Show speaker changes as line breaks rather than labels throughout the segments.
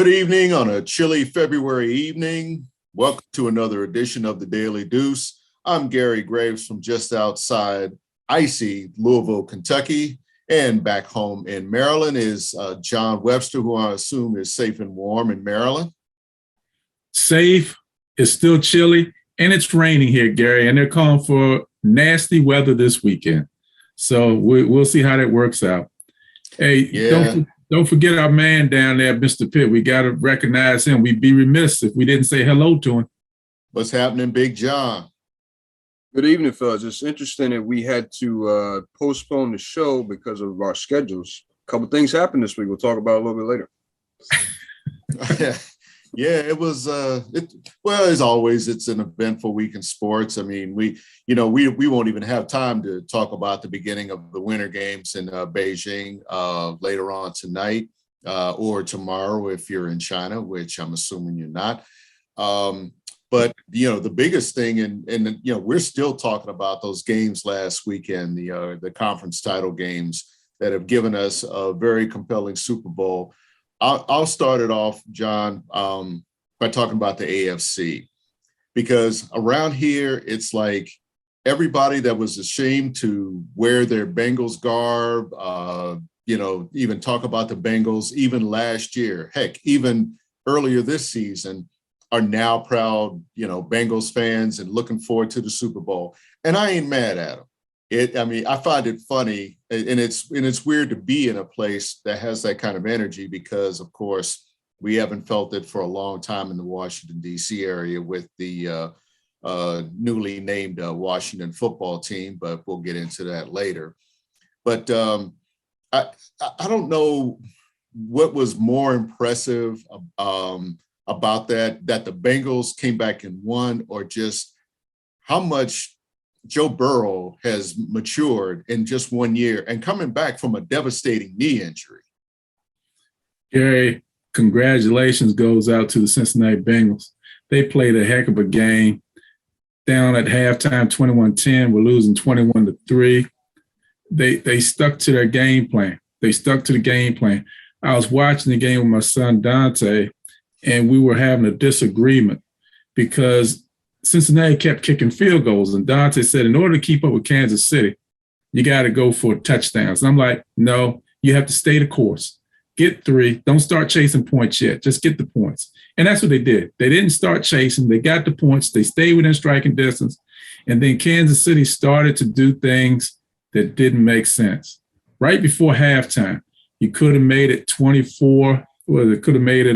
Good evening on a chilly February evening. Welcome to another edition of the Daily Deuce. I'm Gary Graves from just outside icy Louisville, Kentucky. And back home in Maryland is John Webster, who I assume is safe and warm in Maryland.
Safe, it's still chilly, and it's raining here, Gary, and they're calling for nasty weather this weekend. So we'll see how that works out. Hey, don't forget our man down there, Mr. Pitt. We got to recognize him. We'd be remiss if we didn't say hello to him.
What's happening, Big John?
Good evening, fellas. It's interesting that we had to postpone the show because of our schedules. A couple things happened this week. We'll talk about it a little bit later.
Yeah, it was. Well, as always, it's an eventful week in sports. I mean, we won't even have time to talk about the beginning of the Winter Games in Beijing later on tonight or tomorrow if you're in China, which I'm assuming you're not. But the biggest thing, and we're still talking about those games last weekend, the conference title games that have given us a very compelling Super Bowl. I'll start it off, John, by talking about the AFC, because around here, it's like everybody that was ashamed to wear their Bengals garb, even talk about the Bengals, even last year, heck, even earlier this season, are now proud, Bengals fans and looking forward to the Super Bowl. And I ain't mad at them. I find it funny, and it's weird to be in a place that has that kind of energy because, of course, we haven't felt it for a long time in the Washington, D.C. area with the newly named Washington football team, but we'll get into that later. But I don't know what was more impressive about that the Bengals came back and won, or just how much Joe Burrow has matured in just 1 year and coming back from a devastating knee injury.
Gary, congratulations goes out to the Cincinnati Bengals. They played a heck of a game. Down at halftime, 21-10. We're losing 21-3. They stuck to their game plan. They stuck to the game plan. I was watching the game with my son, Dante, and we were having a disagreement because Cincinnati kept kicking field goals. And Dante said, in order to keep up with Kansas City, you got to go for touchdowns. And I'm like, no, you have to stay the course. Get three. Don't start chasing points yet. Just get the points. And that's what they did. They didn't start chasing. They got the points. They stayed within striking distance. And then Kansas City started to do things that didn't make sense. Right before halftime, you could have made it 24. Well, it could have made it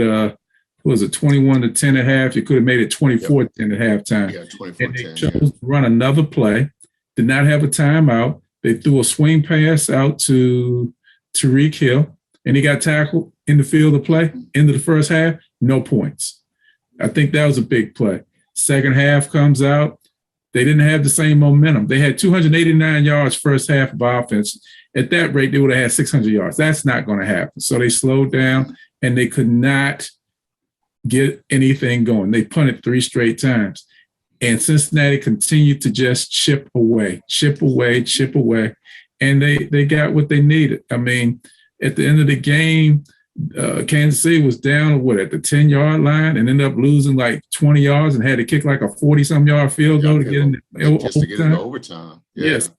21-10 at half? You could have made it 24-10 at halftime.
Yeah, 24-10.
And they chose to run another play, did not have a timeout. They threw a swing pass out to Tyreek Hill, and he got tackled in the field of play. End of the first half, no points. I think that was a big play. Second half comes out. They didn't have the same momentum. They had 289 yards first half of offense. At that rate, they would have had 600 yards. That's not going to happen. So they slowed down, and they could not get anything going. They punted 3 straight times. And Cincinnati continued to just chip away. And they got what they needed. I mean, at the end of the game, Kansas City was down at the 10-yard line and ended up losing like 20 yards and had to kick like a 40-some yard field goal to get into
overtime. Yeah.
Yes.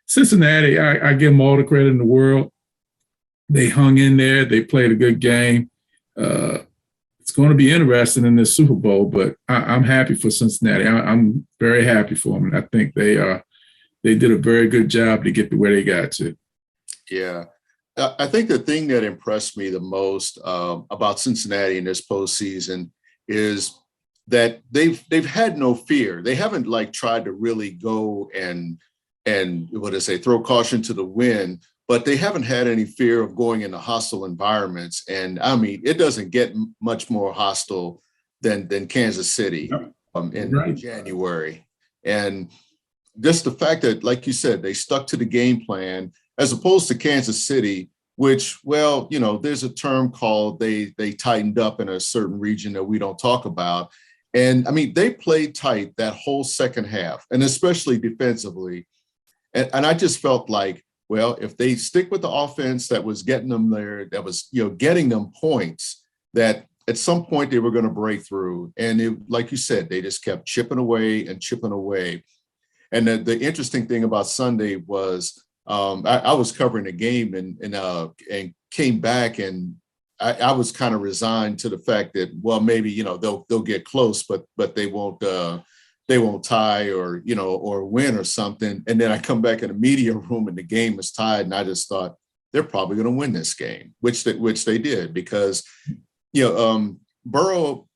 Cincinnati, I give them all the credit in the world. They hung in there. They played a good game. It's going to be interesting in this Super Bowl, but I'm happy for Cincinnati. I'm very happy for them, and I think they did a very good job to get to where they got to.
Yeah. I think the thing that impressed me the most about Cincinnati in this postseason is that they've had no fear. They haven't tried to really go and throw caution to the wind, but they haven't had any fear of going into hostile environments. And I mean, it doesn't get much more hostile than Kansas City in January. And just the fact that, like you said, they stuck to the game plan as opposed to Kansas City, which, there's a term called they tightened up in a certain region that we don't talk about. And I mean, they played tight that whole second half, and especially defensively. And I just felt like, well, if they stick with the offense that was getting them there, that was, getting them points, that at some point they were going to break through. And like you said, they just kept chipping away and chipping away. And the interesting thing about Sunday was I was covering the game and came back, and I was kind of resigned to the fact that, well, maybe, they'll get close, but they won't tie or win or something. And then I come back in the media room and the game is tied, and I just thought they're probably going to win this game, which they did, because Burrow,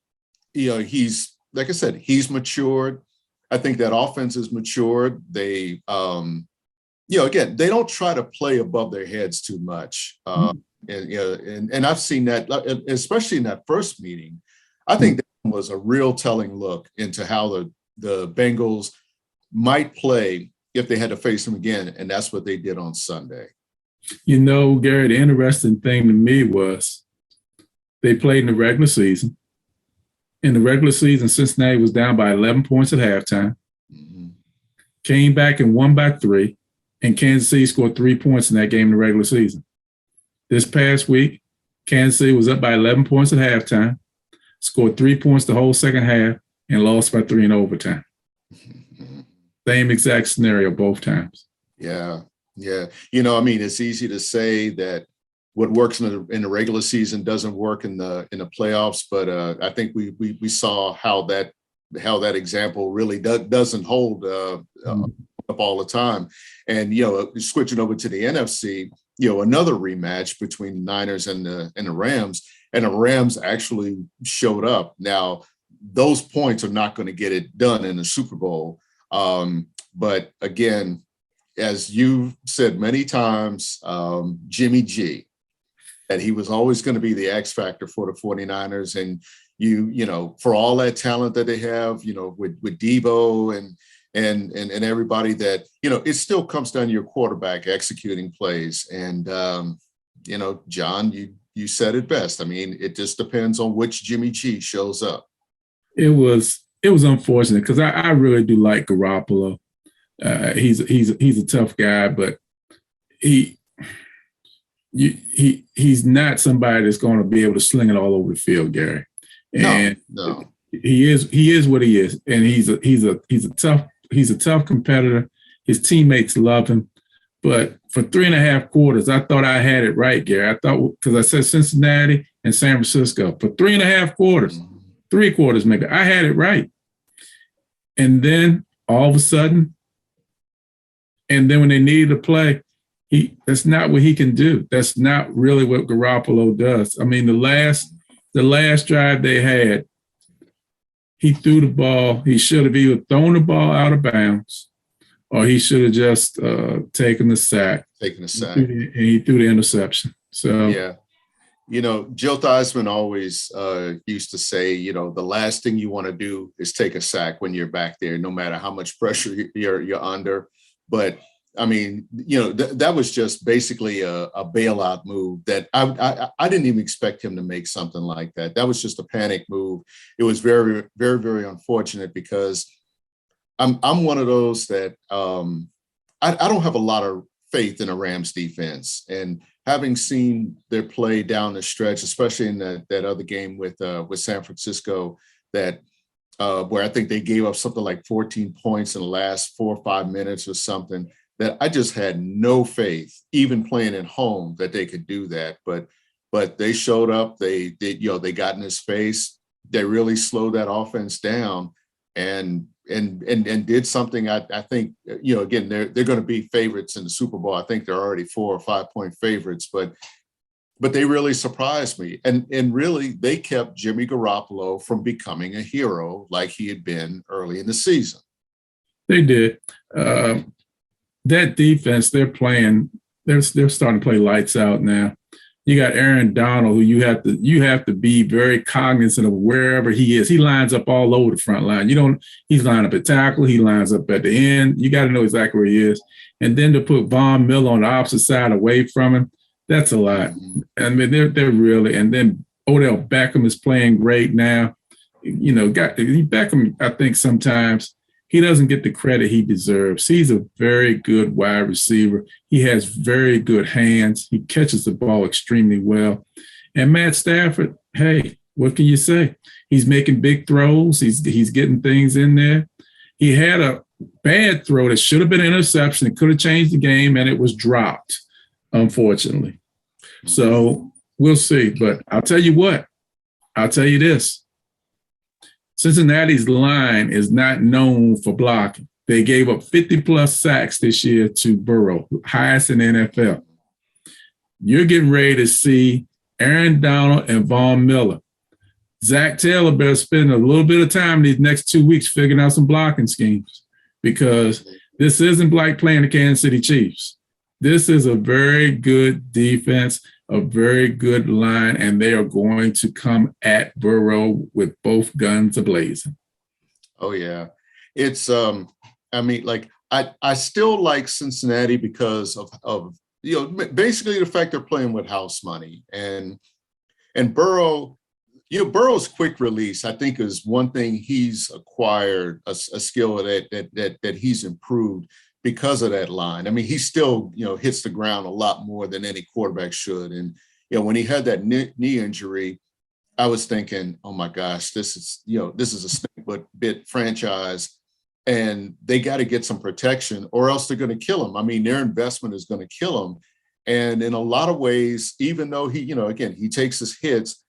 he's, like I said, he's matured. I think that offense is matured. They, again, they don't try to play above their heads too much. And I've seen that, especially in that first meeting. I think that was a real telling look into how the Bengals might play if they had to face them again. And that's what they did on Sunday.
Gary, the interesting thing to me was they played in the regular season. In the regular season, Cincinnati was down by 11 points at halftime, came back and won by 3, and Kansas City scored 3 points in that game in the regular season. This past week, Kansas City was up by 11 points at halftime, scored 3 points the whole second half, and lost by 3 in overtime. Same exact scenario both times.
Yeah. It's easy to say that what works in the regular season doesn't work in the playoffs, but I think we saw how that example really doesn't hold up all the time. And switching over to the NFC, another rematch between the Niners and the Rams, and the Rams actually showed up. Now, those points are not going to get it done in the Super Bowl, but again, as you've said many times, Jimmy G, that he was always going to be the X factor for the 49ers. And for all that talent that they have, with Debo and everybody, that, it still comes down to your quarterback executing plays. And, John, you said it best. I mean, it just depends on which Jimmy G shows up.
It was unfortunate, because I really do like Garoppolo. He's a tough guy, but he's not somebody that's going to be able to sling it all over the field, Gary. And
no.
He is what he is, and he's a tough competitor. His teammates love him, but for 3.5 quarters, I thought I had it right, Gary. I thought, because I said Cincinnati and San Francisco for 3.5 quarters, 3 quarters maybe, I had it right, and then all of a sudden, and then when they needed to play, that's not what he can do. That's not really what Garoppolo does. I mean, the last drive they had, he threw the ball. He should have either thrown the ball out of bounds, or he should have just taken the sack. And he threw the interception. So
yeah. Joe Theismann always used to say, the last thing you want to do is take a sack when you're back there, no matter how much pressure you're under. But I mean, that was just basically a bailout move that I didn't even expect him to make something like that. That was just a panic move. It was very, very, very unfortunate, because I'm one of those that I don't have a lot of faith in a Rams defense. And having seen their play down the stretch, especially in that other game with San Francisco, that where I think they gave up something like 14 points in the last 4 or 5 minutes or something, that I just had no faith, even playing at home, that they could do that. But they showed up. They got in his face. They really slowed that offense down, and did something. I think, again, they're going to be favorites in the Super Bowl. I think they're already 4 or 5 point favorites, but they really surprised me. And really, they kept Jimmy Garoppolo from becoming a hero like he had been early in the season.
They did. That defense, they're playing. They're starting to play lights out now. You got Aaron Donald, who you have to be very cognizant of wherever he is. He lines up all over the front line. He's lined up at tackle. He lines up at the end. You got to know exactly where he is. And then to put Von Miller on the opposite side away from him, that's a lot. I mean, they're really. And then Odell Beckham is playing great now. Beckham, I think sometimes he doesn't get the credit he deserves. He's a very good wide receiver. He has very good hands. He catches the ball extremely well. And Matt Stafford, Hey, what can you say? He's making big throws. He's getting things in there. He had a bad throw that should have been an interception. It could have changed the game, and it was dropped, unfortunately. So we'll see. But I'll tell you what. I'll tell you this. Cincinnati's line is not known for blocking. They gave up 50-plus sacks this year to Burrow, highest in the NFL. You're getting ready to see Aaron Donald and Von Miller. Zach Taylor better spend a little bit of time these next 2 weeks figuring out some blocking schemes, because this isn't like playing the Kansas City Chiefs. This is a very good defense, a very good line, and they are going to come at Burrow with both guns ablazing.
Oh yeah, it's I mean, like I still like Cincinnati because of basically the fact they're playing with house money, and Burrow. Burrow's quick release, I think, is one thing he's acquired, a skill that he's improved because of that line. I mean, he still, hits the ground a lot more than any quarterback should. And, when he had that knee injury, I was thinking, oh my gosh, this is a snake bit franchise, and they got to get some protection or else they're going to kill him. I mean, their investment is going to kill him. And in a lot of ways, even though he, again, he takes his hits,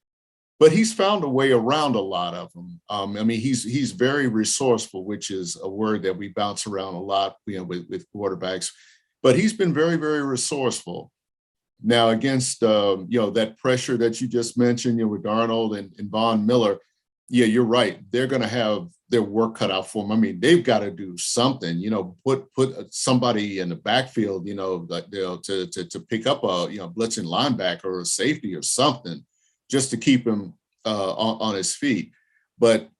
but he's found a way around a lot of them. I mean, he's very resourceful, which is a word that we bounce around a lot, with quarterbacks. But he's been very, very resourceful. Now, against that pressure that you just mentioned, with Darnold and Von Miller, yeah, you're right. They're going to have their work cut out for them. I mean, they've got to do something. Put somebody in the backfield, to pick up a blitzing linebacker or a safety or something, just to keep him on his feet. But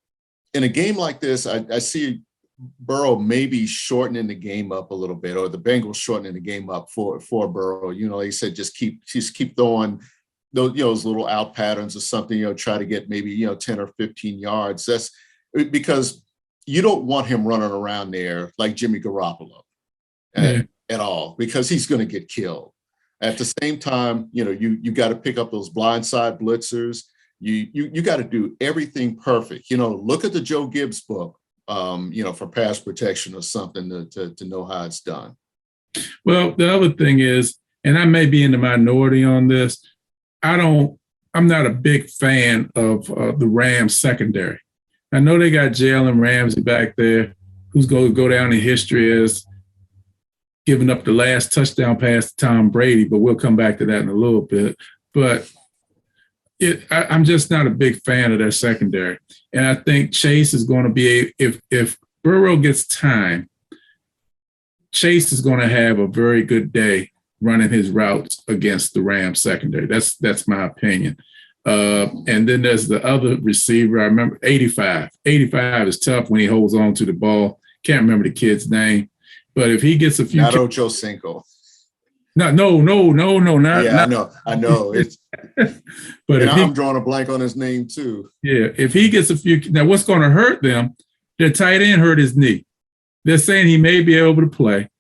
in a game like this, I see Burrow maybe shortening the game up a little bit, or the Bengals shortening the game up for Burrow. Like you said, just keep throwing those little out patterns or something, try to get maybe 10 or 15 yards. That's because you don't want him running around there like Jimmy Garoppolo at all, because he's going to get killed. At the same time, you got to pick up those blindside blitzers. You got to do everything perfect. Look at the Joe Gibbs book, for pass protection or something to know how it's done.
Well, the other thing is, and I may be in the minority on this, I'm not a big fan of the Rams secondary. I know they got Jalen Ramsey back there, who's going to go down in history as giving up the last touchdown pass to Tom Brady, but we'll come back to that in a little bit. But I'm just not a big fan of their secondary. And I think Chase is going to be, if Burrow gets time, Chase is going to have a very good day running his routes against the Rams secondary. That's my opinion. And then there's the other receiver. I remember 85. 85 is tough when he holds on to the ball. Can't remember the kid's name. But if he gets a few,
not Ocho Cinco.
No, not.
Yeah, I know. It's,
but
I'm drawing a blank on his name too.
Yeah, if he gets a few, now what's going to hurt them? Their tight end hurt his knee. They're saying he may be able to play,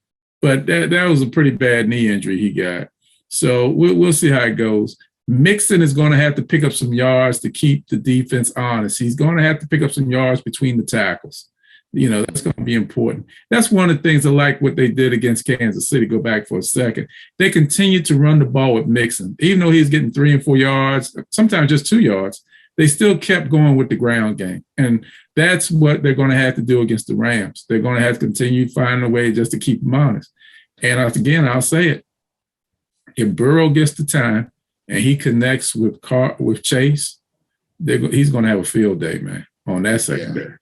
but that was a pretty bad knee injury he got. So we'll see how it goes. Mixon is going to have to pick up some yards to keep the defense honest. He's going to have to pick up some yards between the tackles. That's going to be important. That's one of the things I like what they did against Kansas City. Go back for a second. They continued to run the ball with Mixon. Even though he's getting 3 and 4 yards, sometimes just 2 yards, they still kept going with the ground game. And that's what they're going to have to do against the Rams. They're going to have to continue finding a way just to keep them honest. And again, I'll say it. If Burrow gets the time and he connects with Chase, he's going to have a field day, man, on that secondary. Yeah.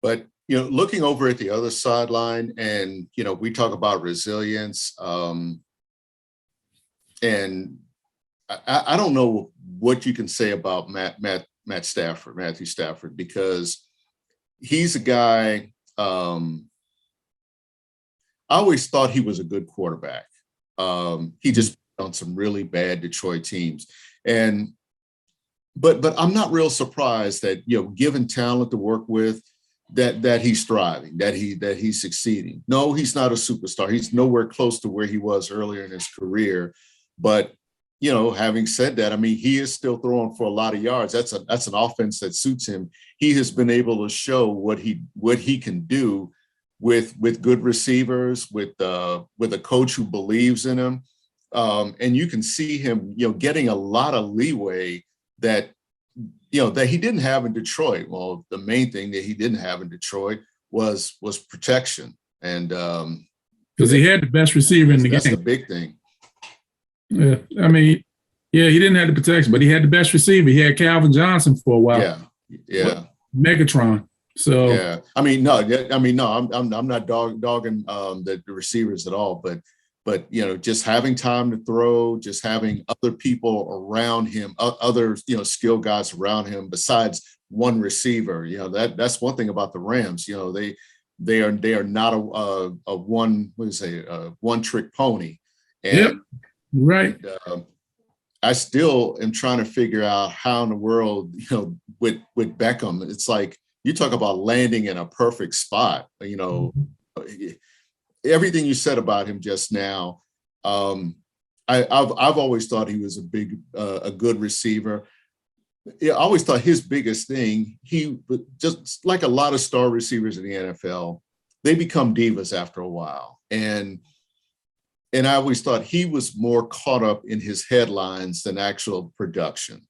But, looking over at the other sideline, and, we talk about resilience, and I don't know what you can say about Matthew Stafford, because he's a guy, I always thought he was a good quarterback. He just on some really bad Detroit teams. But I'm not real surprised that, given talent to work with, that he's thriving, that he's succeeding. No, he's not a superstar. He's nowhere close to where he was earlier in his career, but having said that, I mean, he is still throwing for a lot of yards. That's an offense that suits him. He has been able to show what he can do with good receivers, with a coach who believes in him. And you can see him, getting a lot of leeway that he didn't have in Detroit. Well, the main thing that he didn't have in Detroit was protection. And
because he had the best receiver in the game.
That's the big thing.
Yeah, I mean, yeah, he didn't have the protection, but he had the best receiver. He had Calvin Johnson for a while.
Yeah.
Megatron. So
yeah, I mean, no, I'm not dogging the receivers at all, but just having time to throw, just having other people around him, other skill guys around him besides one receiver. That's one thing about the Rams. They are not a one trick pony. And,
yep. Right.
And, I still am trying to figure out how in the world, with Beckham, it's like you talk about landing in a perfect spot. Everything you said about him just now. I've always thought he was a good receiver. I always thought his biggest thing, he just like a lot of star receivers in the NFL, they become divas after a while. And I always thought he was more caught up in his headlines than actual production.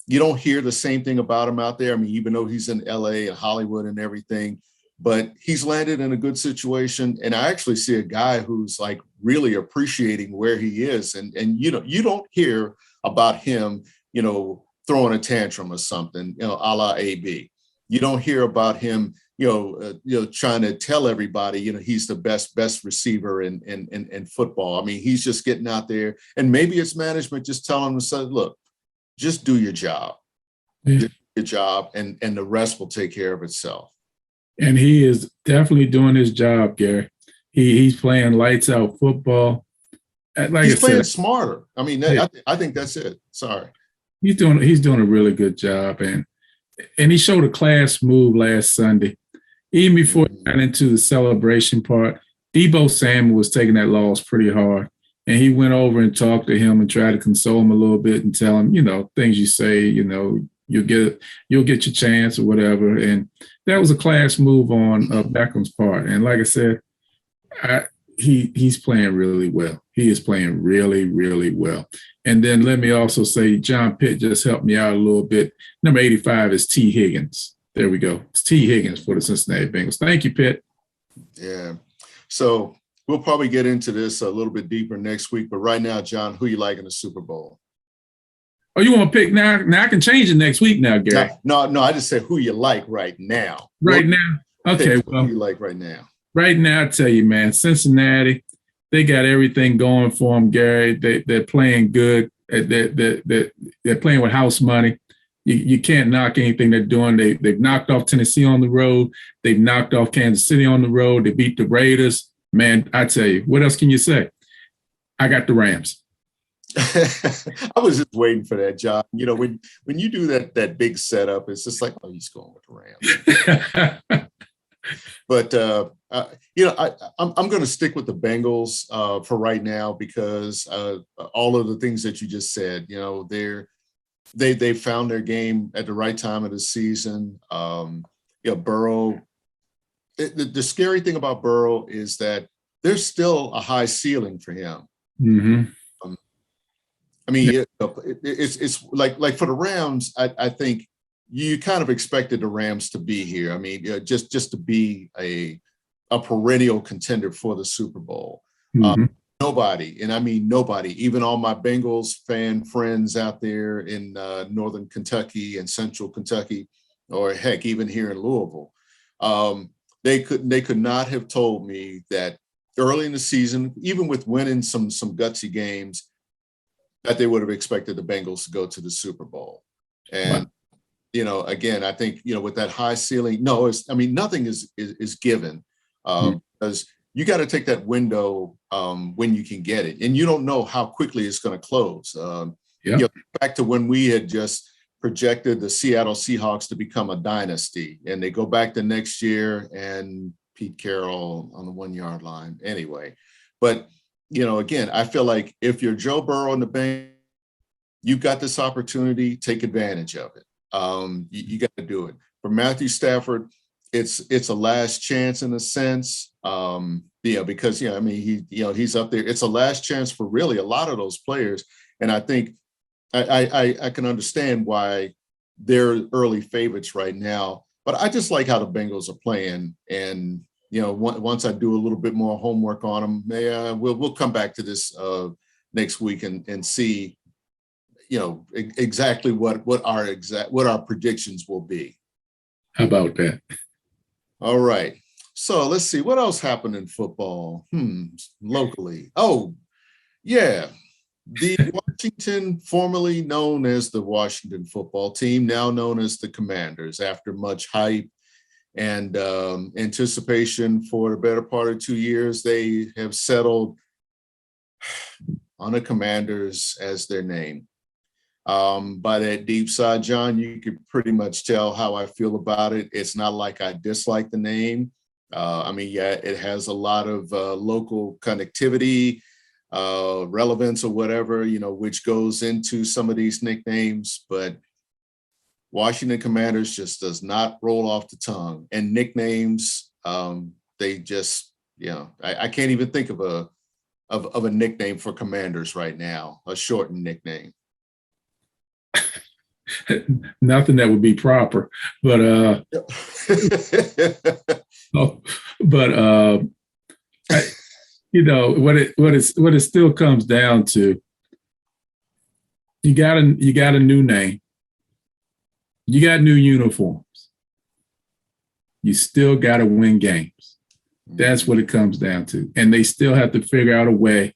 You don't hear the same thing about him out there. I mean, even though he's in LA and Hollywood and everything, but he's landed in a good situation. And I actually see a guy who's like really appreciating where he is. And you don't hear about him, throwing a tantrum or something, a la AB. You don't hear about him, trying to tell everybody, he's the best receiver in football. I mean, he's just getting out there, and maybe it's management just telling him to say, look, just do your job, and the rest will take care of itself.
And he is definitely doing his job, Gary. He's playing lights out football. Like
he's playing smarter. I mean, I think that's it. Sorry.
He's doing a really good job, and he showed a class move last Sunday. Even before he got into the celebration part, Debo Samuel was taking that loss pretty hard. And he went over and talked to him and tried to console him a little bit and tell him, things you say, you'll get your chance or whatever. And that was a class move on Beckham's part. And like I said, he's playing really well. He is playing really, really well. And then let me also say, John Pitt just helped me out a little bit. Number 85 is T. Higgins. There we go. It's T. Higgins for the Cincinnati Bengals. Thank you, Pitt.
Yeah. So we'll probably get into this a little bit deeper next week. But right now, John, who you like in the Super Bowl?
Oh, you want to pick now? Now I can change it next week now, Gary.
No, I just said who you like right now.
Now? Okay.
Well, who you like right now?
Right now, I tell you, man, Cincinnati, they got everything going for them, Gary. They're playing good. They're playing with house money. You can't knock anything they're doing. They've knocked off Tennessee on the road. They've knocked off Kansas City on the road. They beat the Raiders. Man, I tell you, what else can you say? I got the Rams.
I was just waiting for that, John. When you do that big setup, it's just like, oh, he's going with the Rams. But I'm going to stick with the Bengals for right now because all of the things that you just said, they found their game at the right time of the season. Burrow. The scary thing about Burrow is that there's still a high ceiling for him.
Mm-hmm.
I mean, it's like for the Rams, I think you kind of expected the Rams to be here. I mean, just to be a perennial contender for the Super Bowl.
Mm-hmm.
Nobody, and I mean nobody, even all my Bengals fan friends out there in Northern Kentucky and Central Kentucky, or heck, even here in Louisville, they could not have told me that early in the season, even with winning some gutsy games, that they would have expected the Bengals to go to the Super Bowl. And again, I think with that high ceiling, nothing is given because you got to take that window when you can get it. And you don't know how quickly it's going to close. Back to when we had just projected the Seattle Seahawks to become a dynasty, and they go back the next year and Pete Carroll on the 1 yard line anyway. But again, I feel like if you're Joe Burrow and the Bengals, you've got this opportunity, take advantage of it. You got to do it. For Matthew Stafford, it's a last chance in a sense. Because I mean he's up there. It's a last chance for really a lot of those players, and I think I can understand why they're early favorites right now. But I just like how the Bengals are playing, and once I do a little bit more homework on them, we'll come back to this next week and see exactly what our predictions will be.
How about that?
All right. So let's see what else happened in football locally. Oh, yeah. The Washington, formerly known as the Washington football team, now known as the Commanders, after much hype and anticipation for the better part of 2 years, they have settled on the Commanders as their name. By that deep side, John, you could pretty much tell how I feel about it. It's not like I dislike the name. It has a lot of local connectivity, relevance or whatever, which goes into some of these nicknames, but Washington Commanders just does not roll off the tongue. And nicknames, they just, I can't even think of a nickname for Commanders right now, a shortened nickname.
Nothing that would be proper, but what it still comes down to, you got a new name, you got new uniforms, you still got to win games. That's what it comes down to, and they still have to figure out a way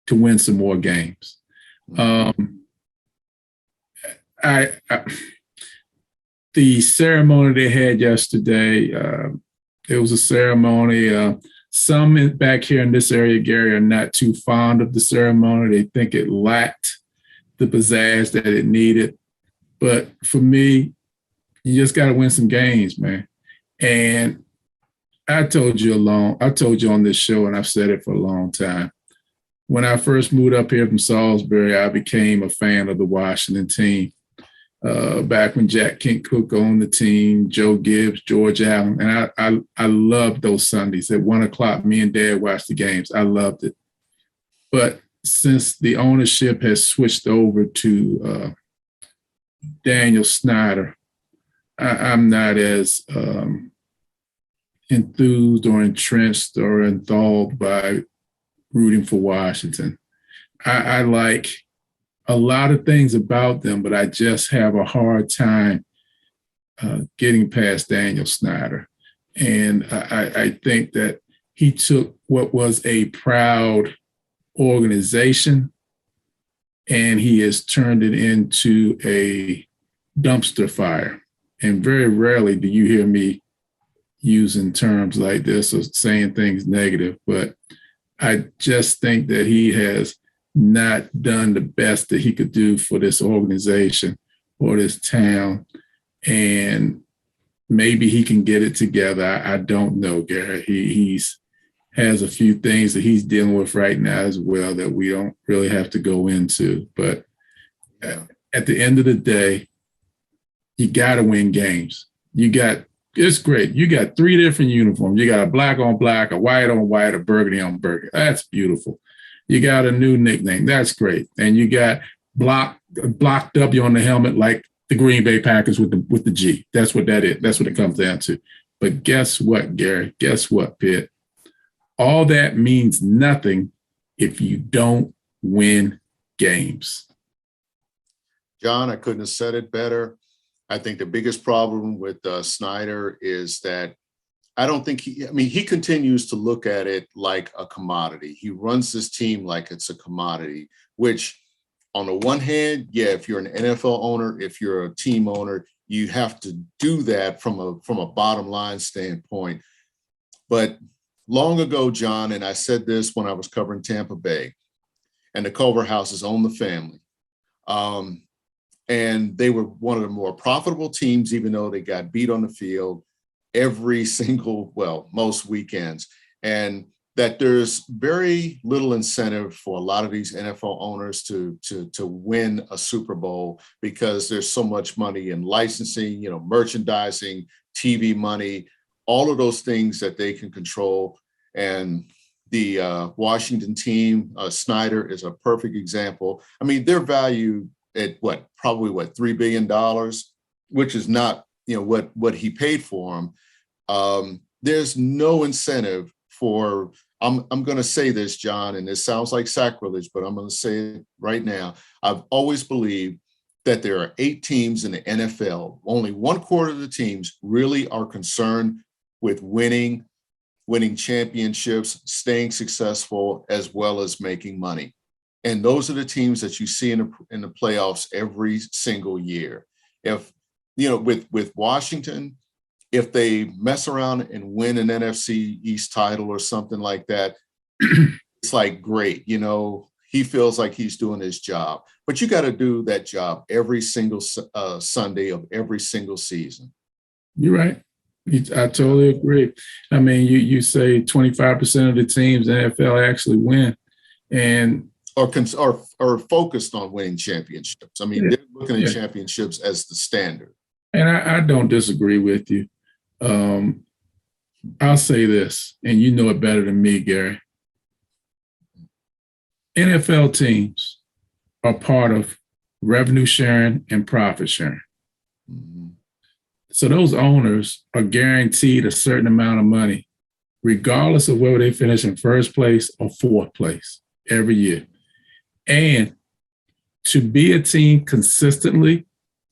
to win some more games. The ceremony they had yesterday, it was a ceremony. Some back here in this area, Gary, are not too fond of the ceremony. They think it lacked the pizzazz that it needed. But for me, you just got to win some games, man. And I told you on this show, and I've said it for a long time. When I first moved up here from Salisbury, I became a fan of the Washington team. Back when Jack Kent Cook owned the team, Joe Gibbs, George Allen, and I loved those Sundays at 1:00. Me and Dad watched the games. I loved it. But since the ownership has switched over to Daniel Snyder, I'm not as enthused or entrenched or enthralled by rooting for Washington. I like a lot of things about them, but I just have a hard time getting past Daniel Snyder. And I think that he took what was a proud organization and he has turned it into a dumpster fire. And very rarely do you hear me using terms like this or saying things negative, but I just think that he has not done the best that he could do for this organization or this town. And maybe he can get it together. I don't know, Gary. He's has a few things that he's dealing with right now as well that we don't really have to go into. But at the end of the day, you got to win games. It's great. You got 3 different uniforms. You got a black on black, a white on white, a burgundy on burgundy. That's beautiful. You got a new nickname. That's great. And you got block W on the helmet like the Green Bay Packers with the G. That's what that is. That's what it comes down to. But guess what, Gary? Guess what, Pitt? All that means nothing if you don't win games.
John, I couldn't have said it better. I think the biggest problem with Snyder is that I don't think he continues to look at it like a commodity. He runs this team like it's a commodity, which on the one hand, if you're an NFL owner, if you're a team owner, you have to do that from a bottom line standpoint. But long ago, John, and I said this when I was covering Tampa Bay, and the Culver Houses owned the family. And they were one of the more profitable teams, even though they got beat on the field every single, most weekends. And that there's very little incentive for a lot of these NFL owners to win a Super Bowl because there's so much money in licensing, merchandising, TV money, all of those things that they can control. And the Washington team, Snyder is a perfect example. I mean, they're valued at probably $3 billion, which is not, what he paid for them. There's no incentive for, I'm going to say this, John, and this sounds like sacrilege, but I'm going to say it right now. I've always believed that there are 8 teams in the NFL. Only 1/4 of the teams really are concerned with winning championships, staying successful, as well as making money. And those are the teams that you see in the playoffs every single year. If, with Washington, if they mess around and win an NFC East title or something like that, it's like, great, he feels like he's doing his job. But you got to do that job every single Sunday of every single season.
You're right. I totally agree. I mean, you say 25% of the teams in the NFL actually win, and
are focused on winning championships. I mean, they're looking at championships as the standard.
And I don't disagree with you. I'll say this, and you know it better than me, Gary. NFL teams are part of revenue sharing and profit sharing. Mm-hmm. So those owners are guaranteed a certain amount of money, regardless of whether they finish in first place or fourth place every year. And to be a team consistently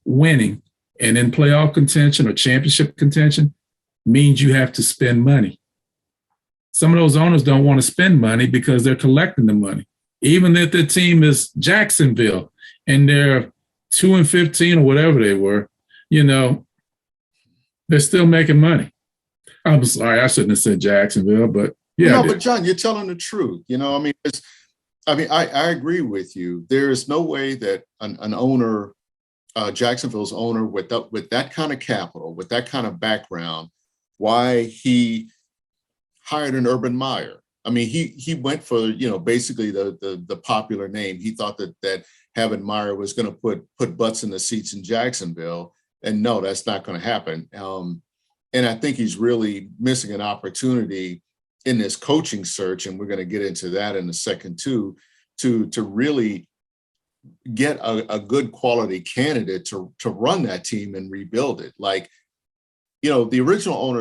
winning and in playoff contention or championship contention means you have to spend money. Some of those owners don't want to spend money because they're collecting the money. Even if the team is Jacksonville and they're 2-15 or whatever they were, they're still making money. I'm sorry, I shouldn't have said Jacksonville, but yeah.
No, but John, you're telling the truth. I agree with you. There is no way that an owner, Jacksonville's owner, with that kind of capital, with that kind of background, why he hired an Urban Meyer. I mean, he went for basically the popular name. He thought that having Meyer was going to put butts in the seats in Jacksonville, and no, that's not going to happen. And I think he's really missing an opportunity in this coaching search, and we're going to get into that in a second too, to really get a good quality candidate to run that team and rebuild it. Like, the original owner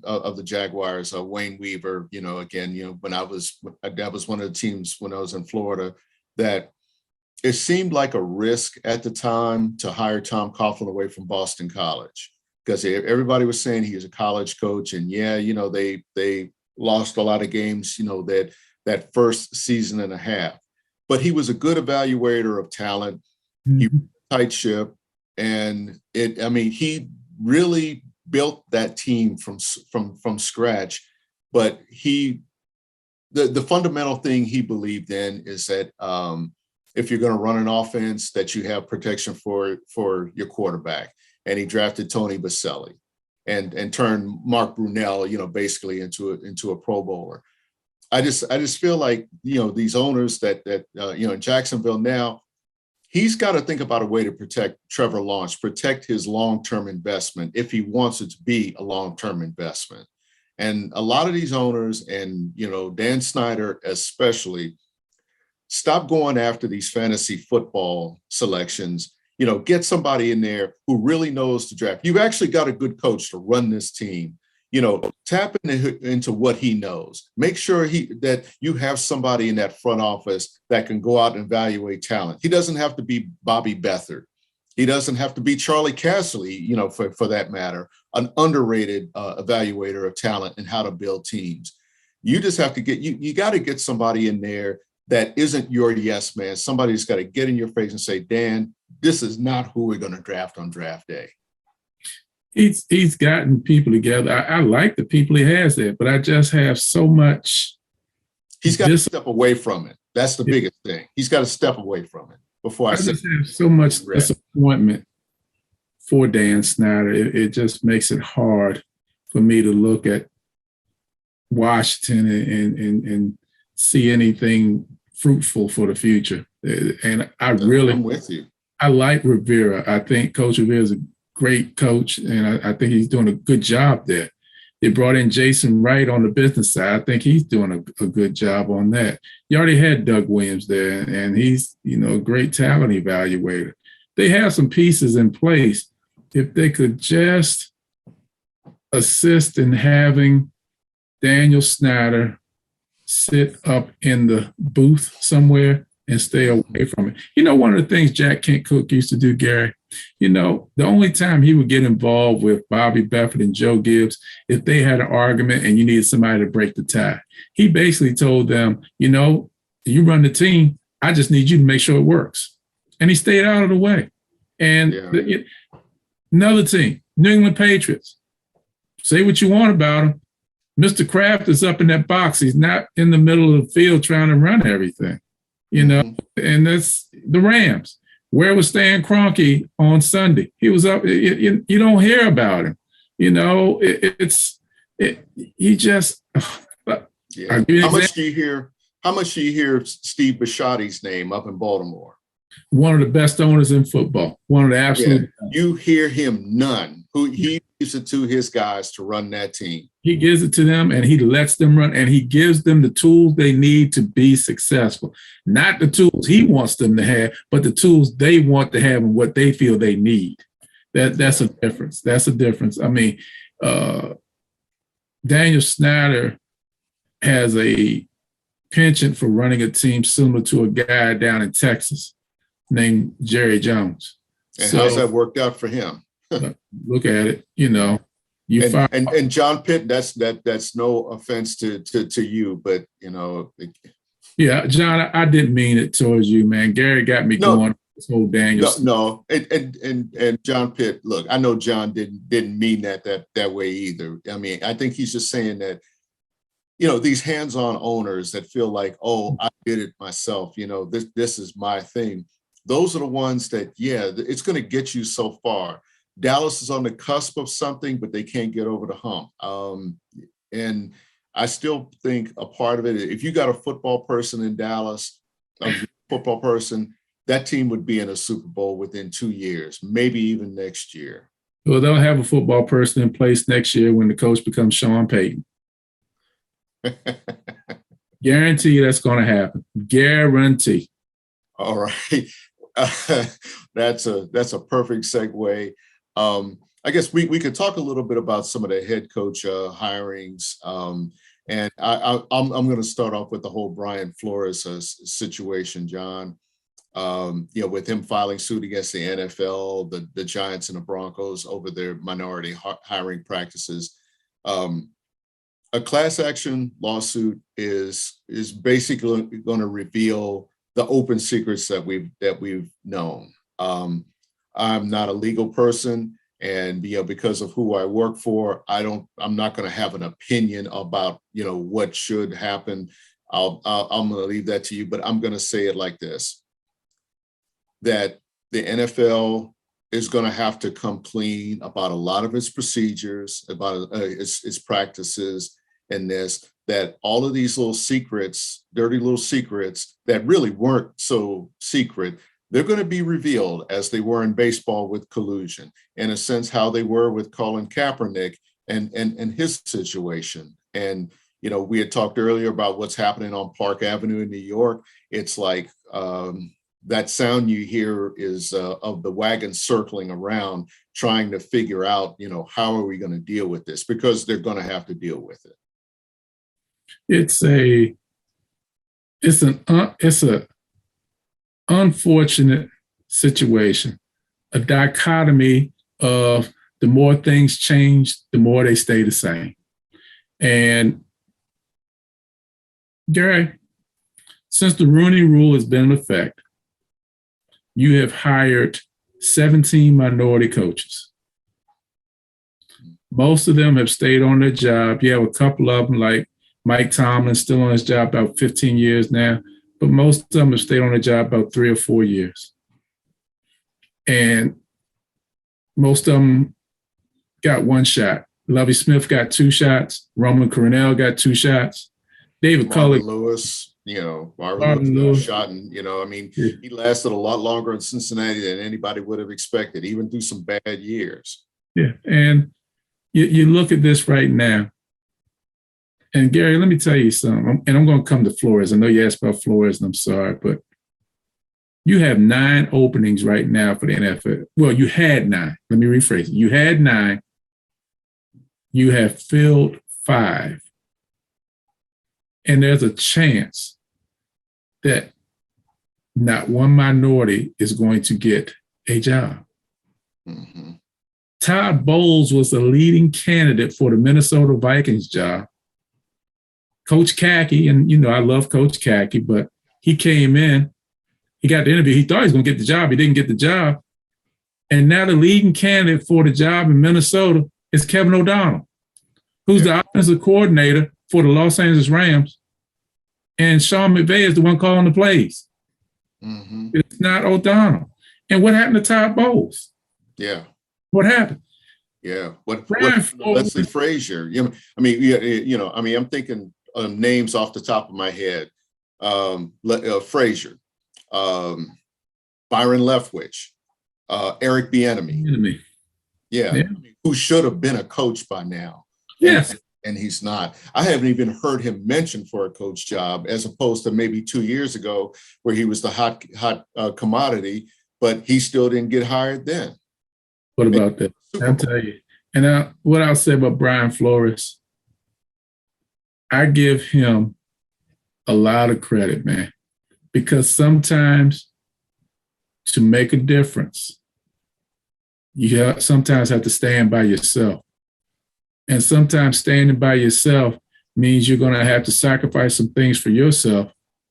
of the Jaguars, Wayne Weaver, when that was one of the teams when I was in Florida, that it seemed like a risk at the time to hire Tom Coughlin away from Boston College, because everybody was saying he was a college coach, and they lost a lot of games, that first season and a half. But he was a good evaluator of talent. Mm-hmm. He was a tight ship, and he really built that team from scratch. But the fundamental thing he believed in is that if you're going to run an offense, that you have protection for your quarterback. And he drafted Tony Baselli and turned Mark Brunell, basically into a Pro Bowler. I just feel like, these owners that in Jacksonville now, he's got to think about a way to protect Trevor Lawrence, protect his long-term investment if he wants it to be a long-term investment. And a lot of these owners, and Dan Snyder especially, stop going after these fantasy football selections. Get somebody in there who really knows the draft. You've actually got a good coach to run this team. Tap into what he knows. Make sure that you have somebody in that front office that can go out and evaluate talent. He doesn't have to be Bobby Beathard. He doesn't have to be Charlie Casserly, for that matter, an underrated evaluator of talent and how to build teams. You just have to you got to get somebody in there that isn't your yes man. Somebody's got to get in your face and say, Dan, this is not who we're going to draft on draft day.
He's gotten people together. I like the people he has there, but I just have so much.
He's got to step away from it. That's the biggest thing. He's got to step away from it before I
just have so much disappointment for Dan Snyder. It just makes it hard for me to look at Washington and see anything fruitful for the future. And
I'm with you.
I like Rivera. I think Coach Rivera is a great coach, and I think he's doing a good job there. They brought in Jason Wright on the business side. I think he's doing a good job on that. You already had Doug Williams there, and he's, a great talent evaluator. They have some pieces in place. If they could just assist in having Daniel Snyder sit up in the booth somewhere and stay away from it. One of the things Jack Kent Cooke used to do, Gary, the only time he would get involved with Bobby Beffett and Joe Gibbs, if they had an argument and you needed somebody to break the tie, he basically told them, you run the team, I just need you to make sure it works. And he stayed out of the way. And another team, New England Patriots, say what you want about them. Mr. Kraft is up in that box. He's not in the middle of the field trying to run everything, and that's the Rams. Where was Stan Kroenke on Sunday? He was up. You don't hear about him. He just.
How much do you hear? How much do you hear Steve Bisciotti's name up in Baltimore?
One of the best owners in football. One of the absolute.
Yeah. You hear him none. He gives it to his guys to run that team.
He gives it to them, and he lets them run, and he gives them the tools they need to be successful. Not the tools he wants them to have, but the tools they want to have and what they feel they need. That's a difference. That's a difference. I mean, Daniel Snyder has a penchant for running a team similar to a guy down in Texas named Jerry Jones.
And how's that worked out for him?
Look at it,
and John Pitt. That's no offense to you, but
yeah, John, I didn't mean it towards you, man. Gary got me going. This whole Daniel.
No, and John Pitt. Look, I know John didn't mean that way either. I mean, I think he's just saying that. These hands-on owners that feel like, oh, I did it myself. This is my thing. Those are the ones that, it's going to get you so far. Dallas is on the cusp of something, but they can't get over the hump. And I still think a part of it, if you got a football person in Dallas, that team would be in a Super Bowl within 2 years, maybe even next year.
Well, they'll have a football person in place next year when the coach becomes Sean Payton. Guarantee that's going to happen. Guarantee.
All right. That's a perfect segue. I guess we could talk a little bit about some of the head coach hirings. And I'm going to start off with the whole Brian Flores situation, John. With him filing suit against the NFL, the Giants and the Broncos over their minority hiring practices. A class action lawsuit is basically going to reveal the open secrets that we've known. I'm not a legal person, and because of who I work for, I'm not going to have an opinion about what should happen. I'm going to leave that to you, but I'm going to say it like this: that the NFL is going to have to come clean about a lot of its procedures, about its practices, and that all of these little secrets, dirty little secrets that really weren't so secret, they're going to be revealed as they were in baseball with collusion, in a sense, how they were with Colin Kaepernick and his situation. And, we had talked earlier about what's happening on Park Avenue in New York. It's like that sound you hear is of the wagon circling around, trying to figure out, how are we going to deal with this? Because they're going to have to deal with it.
It's an unfortunate situation, a dichotomy of the more things change, the more they stay the same. And Gary, since the Rooney Rule has been in effect, you have hired 17 minority coaches. Most of them have stayed on their job. You have a couple of them, like Mike Tomlin, still on his job about 15 years now, but most of them have stayed on their job about 3 or 4 years. And most of them got one shot Lovie Smith got 2 shots. Roman Cornell got 2 shots. David Culley.
Lewis,
Marvin
Lewis got a
Lewis.
shot, and
Yeah.
he lasted a lot longer in Cincinnati than anybody would have expected, even through some bad years.
Yeah. And you look at this right now. And Gary, let me tell you something. And I'm going to come to Flores. I know you asked about Flores, and I'm sorry, but you have 9 openings right now for the NFL. Well, you had 9. Let me rephrase it. You had 9. You have filled 5. And there's a chance that not one minority is going to get a job.
Mm-hmm.
Todd Bowles was the leading candidate for the Minnesota Vikings job. Coach Kaki, and I love Coach Kaki, but he came in, he got the interview, he thought he was going to get the job, he didn't get the job. And now the leading candidate for the job in Minnesota is Kevin O'Donnell, who's the offensive coordinator for the Los Angeles Rams. And Sean McVay is the one calling the plays.
Mm-hmm.
It's not O'Donnell. And what happened to Todd Bowles?
Yeah.
What happened?
Yeah. What
Flores.
Leslie Frazier? I'm thinking names off the top of my head. Frazier, Byron Leftwich, Eric Bieniemy. Yeah. Who should have been a coach by now.
Yes.
And he's not. I haven't even heard him mentioned for a coach job, as opposed to maybe 2 years ago where he was the hot commodity, but he still didn't get hired then.
What about that? I'll tell you. And what I'll say about Brian Flores, I give him a lot of credit, man, because sometimes to make a difference, you sometimes have to stand by yourself. And sometimes standing by yourself means you're going to have to sacrifice some things for yourself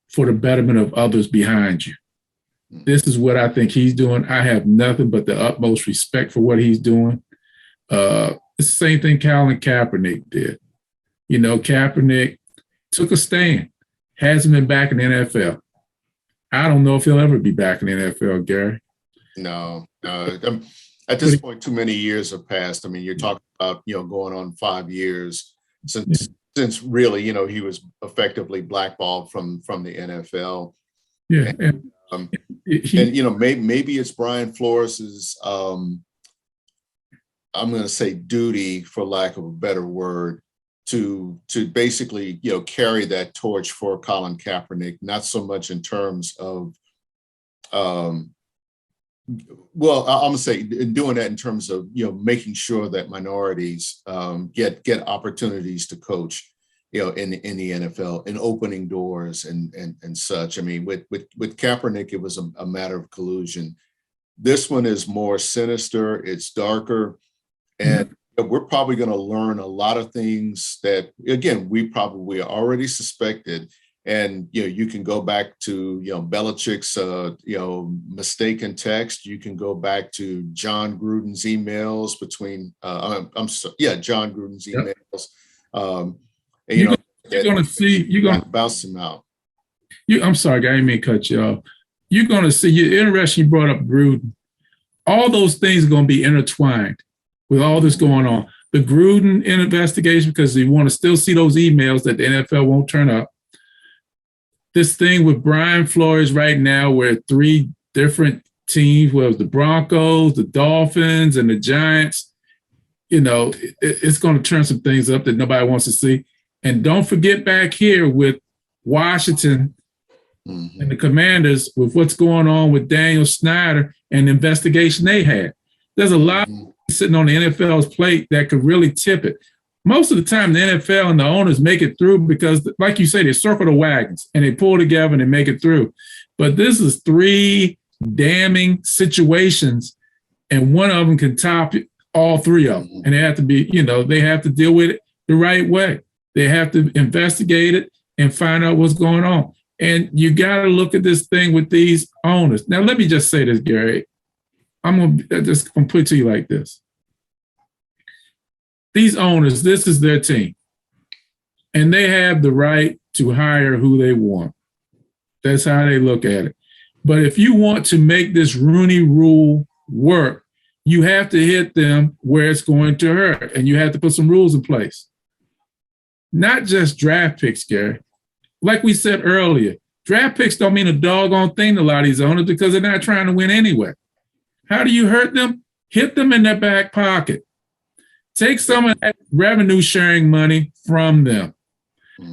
for the betterment of others behind you. This is what I think he's doing. I have nothing but the utmost respect for what he's doing. It's the same thing Colin Kaepernick did. Kaepernick took a stand, hasn't been back in the NFL. I don't know if he'll ever be back in the NFL, Gary.
No. At this point, too many years have passed. I mean, you're talking about, going on 5 years since really, he was effectively blackballed from the NFL.
Yeah.
Maybe it's Brian Flores's, I'm going to say duty, for lack of a better word, to basically, carry that torch for Colin Kaepernick, not so much in terms of, well, I'm gonna say doing that in terms of making sure that minorities get opportunities to coach, in the NFL, and opening doors and such. I mean, with Kaepernick, it was a matter of collusion. This one is more sinister. It's darker, and we're probably going to learn a lot of things that, again, we probably already suspected. And, you can go back to, Belichick's, mistaken text. You can go back to John Gruden's emails between, John Gruden's emails.
You're going to
bounce him out.
I'm sorry, I didn't mean to cut you off. You're going to see, you're interesting you brought up Gruden. All those things are going to be intertwined with all this going on. The Gruden investigation, because you want to still see those emails that the NFL won't turn up. This thing with Brian Flores right now, where 3 different teams, whether the Broncos, the Dolphins, and the Giants, it's going to turn some things up that nobody wants to see. And don't forget back here with Washington and the Commanders, with what's going on with Daniel Snyder and the investigation they had. There's a lot sitting on the NFL's plate that could really tip it. Most of the time, the NFL and the owners make it through because, like you say, they circle the wagons and they pull together and they make it through. But this is 3 damning situations, and one of them can top all 3 of them. And they have to be, they have to deal with it the right way. They have to investigate it and find out what's going on. And you got to look at this thing with these owners. Now, let me just say this, Gary. I'm going to just put it to you like this. These owners, this is their team, and they have the right to hire who they want. That's how they look at it. But if you want to make this Rooney Rule work, You have to hit them where it's going to hurt, and you have to put some rules in place. Not just draft picks, Gary. Like we said earlier, draft picks don't mean a doggone thing to a lot of these owners because they're not trying to win anyway. How do you hurt them? Hit them in their back pocket. Take some of that revenue sharing money from them.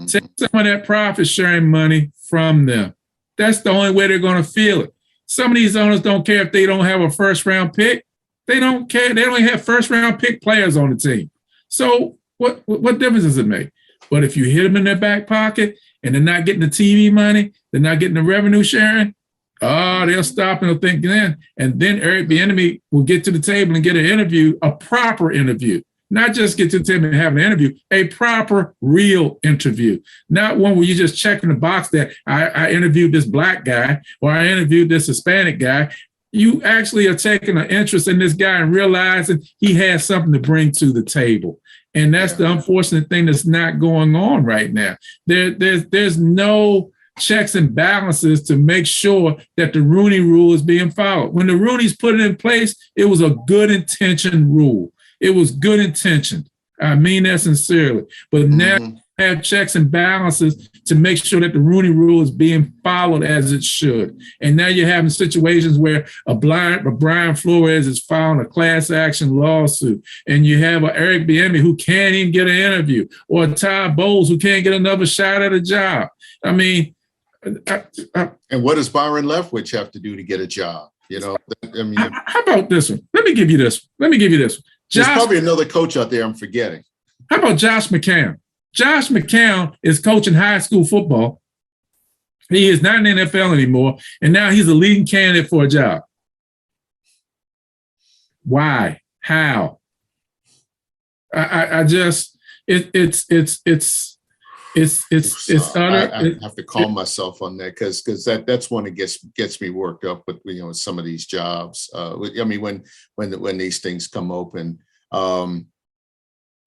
Take some of that profit sharing money from them. That's the only way they're going to feel it. Some of these owners don't care if they don't have a first round pick. They don't care. They only have first round pick players on the team. So what difference does it make? But if you hit them in their back pocket and they're not getting the TV money, they're not getting the revenue sharing, they'll stop and they'll think then. And then Eric Bieniemy will get to the table and get an interview, a proper interview. Not just get to the table and have an interview, a proper, real interview. Not one where you just check in the box that I interviewed this black guy or I interviewed this Hispanic guy. You actually are taking an interest in this guy and realizing he has something to bring to the table. And that's the unfortunate thing that's not going on right now. There's no checks and balances to make sure that the Rooney Rule is being followed. When the Rooney's put it in place, it was a good intention rule. It was good intention. I mean that sincerely. But now you have checks and balances to make sure that the Rooney Rule is being followed as it should. And now you're having situations where a Brian Flores is filing a class action lawsuit, and you have an Eric Bieniemy who can't even get an interview, or a Todd Bowles who can't get another shot at a job. I mean,
and what does Byron Leftwich have to do to get a job? You know, I mean,
how about this one? Let me give you this one.
There's probably another coach out there I'm forgetting.
How about Josh McCown? Josh McCown is coaching high school football. He is not in the NFL anymore, and now he's a leading candidate for a job. Why? How? I just it's utter.
I have to calm myself on that because that's one that gets me worked up with some of these jobs. I mean when these things come open,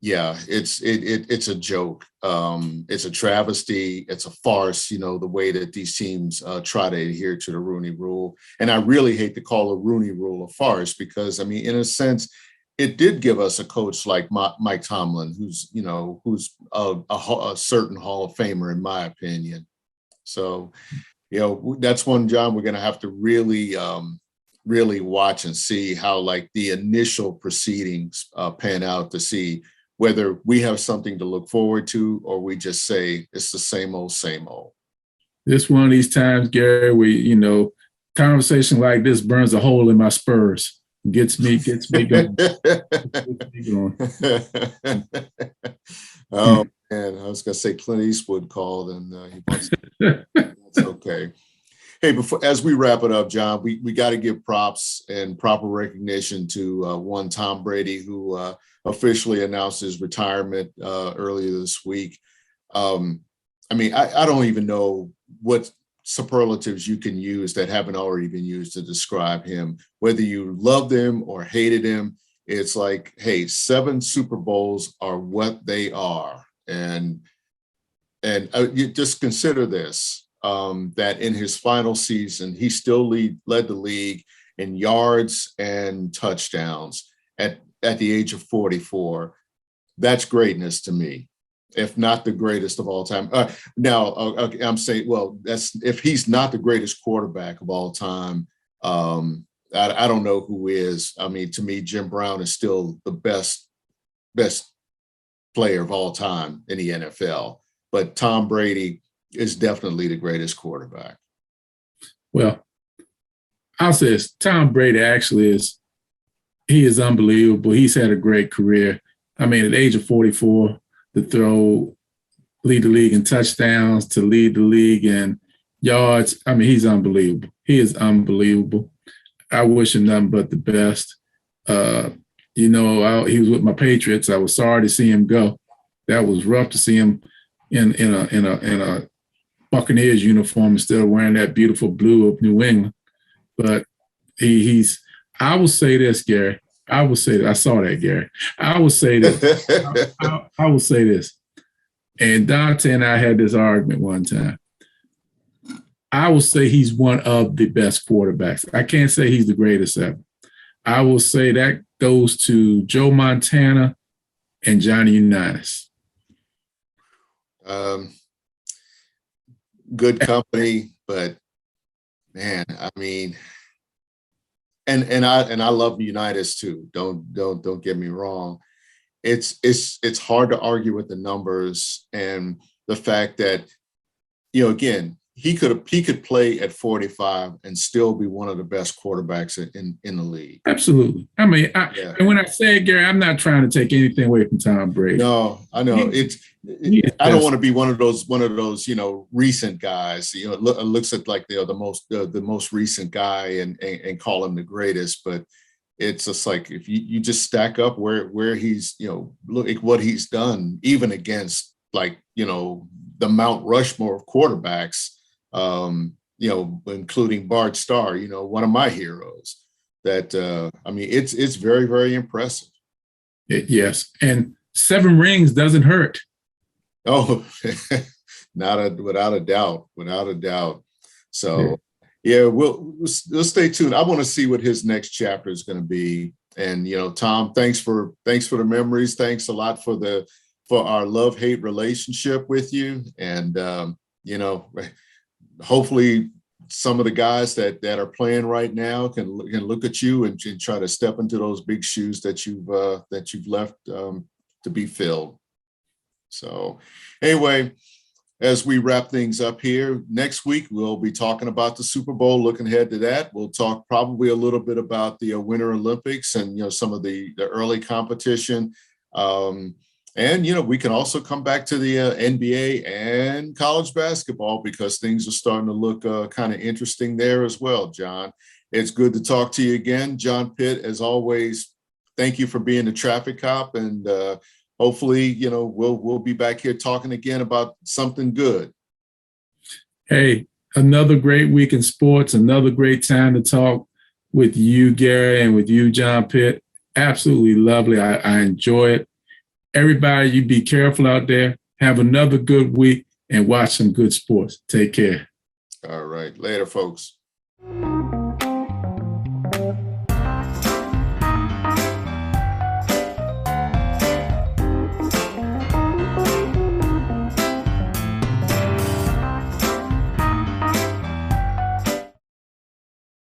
it's a joke. It's a travesty. It's a farce. The way that these teams try to adhere to the Rooney Rule, and I really hate to call the Rooney Rule a farce because I mean in a sense. It did give us a coach like Mike Tomlin, who's a certain Hall of Famer, in my opinion. So, that's one, John, we're going to have to really, really watch and see how like the initial proceedings pan out to see whether we have something to look forward to or we just say it's the same old, same old.
This one of these times, Gary, where, conversation like this burns a hole in my spurs. Gets me going.
Oh man, I was gonna say Clint Eastwood called, and he wants to, that's okay. Hey, as we wrap it up, John, we got to give props and proper recognition to one Tom Brady, who officially announced his retirement earlier this week. I mean, I don't even know what superlatives you can use that haven't already been used to describe him. Whether you loved him or hated him, it's like, hey, 7 Super Bowls are what they are. And you just consider this, that in his final season, he still led the league in yards and touchdowns at the age of 44. That's greatness to me. If not the greatest of all time. I'm saying, well, that's if he's not the greatest quarterback of all time. I don't know who is. I mean, to me, Jim Brown is still the best player of all time in the NFL. But Tom Brady is definitely the greatest quarterback.
Well, I'll say this. Tom Brady actually he is unbelievable. He's had a great career. I mean, at the age of 44, to lead the league in touchdowns, to lead the league in yards. I mean, he's unbelievable. He is unbelievable. I wish him nothing but the best. He was with my Patriots. I was sorry to see him go. That was rough to see him in a Buccaneers uniform instead of wearing that beautiful blue of New England. But I will say this, Gary. I saw that, Gary. I will say this. I will say this. And Dante and I had this argument one time. I will say he's one of the best quarterbacks. I can't say he's the greatest ever. I will say that goes to Joe Montana and Johnny Unitas.
Good company, but man, I mean, and I love Unitas too. Don't get me wrong. It's hard to argue with the numbers and the fact that, again, he could play at 45 and still be one of the best quarterbacks in the league.
Absolutely. I mean, and when I say it, Gary, I'm not trying to take anything away from Tom Brady.
No, I know I don't want to be one of those recent guys. It looks at like the most recent guy and call him the greatest, but it's just like if you just stack up where he's look at what he's done, even against the Mount Rushmore of quarterbacks. Including Bart Starr, one of my heroes. That it's very, very impressive.
Yes, and 7 rings doesn't hurt.
Oh, without a doubt. So yeah, we'll stay tuned. I want to see what his next chapter is going to be. And Tom, thanks for the memories. Thanks a lot for our love-hate relationship with you. And hopefully some of the guys that are playing right now can look at you and try to step into those big shoes that you've left to be filled. So anyway, as we wrap things up here, next week we'll be talking about the Super Bowl, looking ahead to that. We'll talk probably a little bit about the Winter Olympics and some of the early competition. And, we can also come back to the NBA and college basketball because things are starting to look kind of interesting there as well, John. It's good to talk to you again. John Pitt, as always, thank you for being the traffic cop. And hopefully, we'll be back here talking again about something good.
Hey, another great week in sports, another great time to talk with you, Gary, and with you, John Pitt. Absolutely lovely. I enjoy it. Everybody, you be careful out there. Have another good week and watch some good sports. Take care.
All right. Later, folks.